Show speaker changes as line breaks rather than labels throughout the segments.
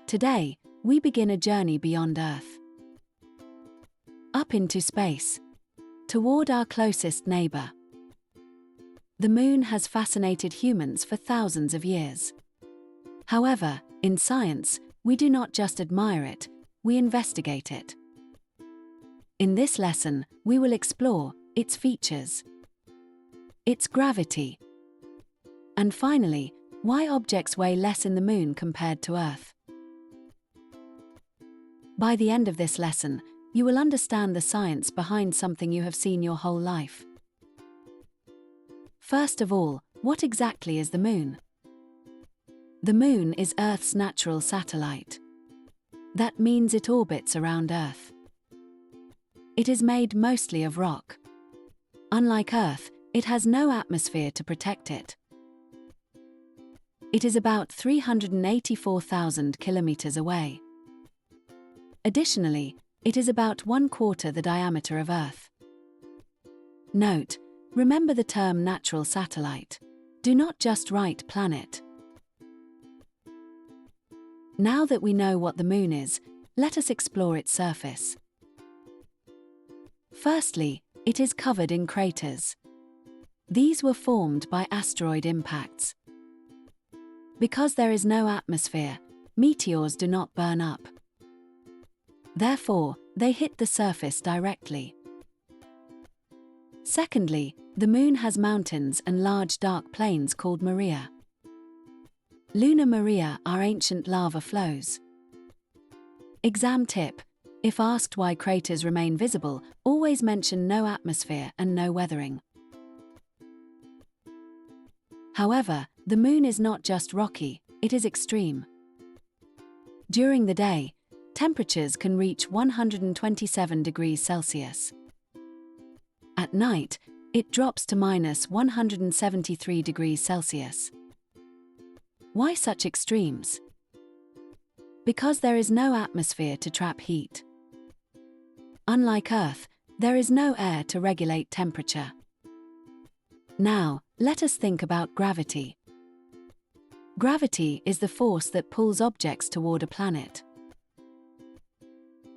Today, we begin a journey beyond Earth. Up into space. Toward our closest neighbor. The moon has fascinated humans for thousands of years. However, in science, we do not just admire it, we investigate it. In this lesson, we will explore its features, its gravity, and finally, why objects weigh less in the moon compared to Earth. By the end of this lesson, you will understand the science behind something you have seen your whole life. First of all, what exactly is the moon? The moon is Earth's natural satellite. That means it orbits around Earth. It is made mostly of rock. Unlike Earth, it has no atmosphere to protect it. It is about 384,000 kilometers away. Additionally, it is about 1/4 the diameter of Earth. Note, remember the term natural satellite. Do not just write planet. Now that we know what the moon is, let us explore its surface. Firstly, it is covered in craters. These were formed by asteroid impacts. Because there is no atmosphere, meteors do not burn up. Therefore, they hit the surface directly. Secondly, the moon has mountains and large dark plains called maria. Lunar maria are ancient lava flows. Exam tip: if asked why craters remain visible, always mention no atmosphere and no weathering. However, the moon is not just rocky, it is extreme. During the day, temperatures can reach 127 degrees Celsius. At night, it drops to -173 degrees Celsius. Why such extremes? Because there is no atmosphere to trap heat. Unlike Earth, there is no air to regulate temperature. Now, let us think about gravity. Gravity is the force that pulls objects toward a planet.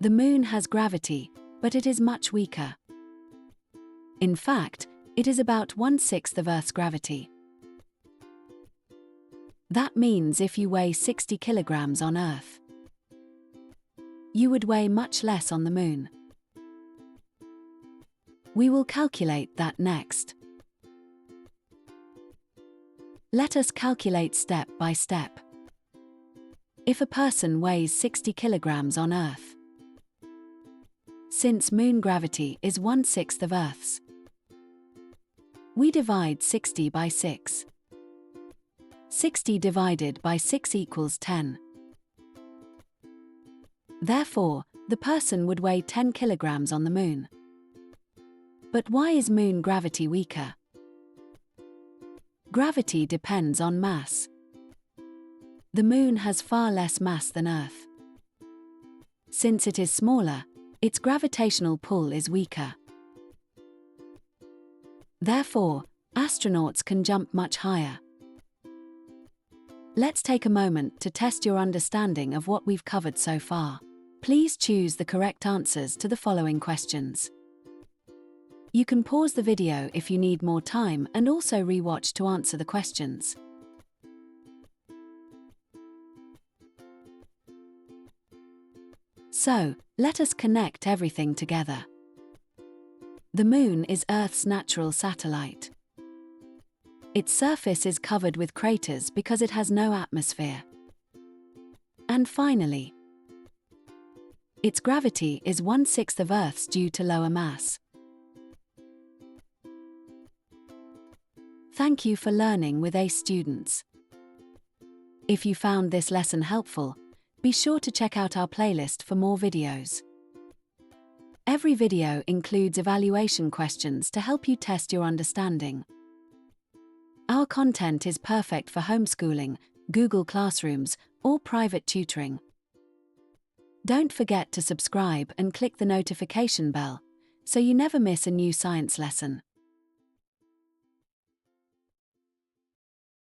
The moon has gravity, but it is much weaker. In fact, it is about 1/6 of Earth's gravity. That means if you weigh 60 kilograms on Earth, you would weigh much less on the moon. We will calculate that next. Let us calculate step by step. If a person weighs 60 kilograms on Earth, since moon gravity is 1/6 of Earth's, we divide 60 by 6. 60 divided by 6 equals 10. Therefore, the person would weigh 10 kilograms on the moon. But why is moon gravity weaker? Gravity depends on mass. The moon has far less mass than Earth. Since it is smaller, its gravitational pull is weaker. Therefore, astronauts can jump much higher. Let's take a moment to test your understanding of what we've covered so far. Please choose the correct answers to the following questions. You can pause the video if you need more time and also re-watch to answer the questions. So, let us connect everything together. The moon is Earth's natural satellite. Its surface is covered with craters because it has no atmosphere. And finally, its gravity is 1/6 of Earth's due to lower mass. Thank you for learning with Acestudents. If you found this lesson helpful, be sure to check out our playlist for more videos. Every video includes evaluation questions to help you test your understanding. Our content is perfect for homeschooling, Google Classrooms, or private tutoring. Don't forget to subscribe and click the notification bell so you never miss a new science lesson.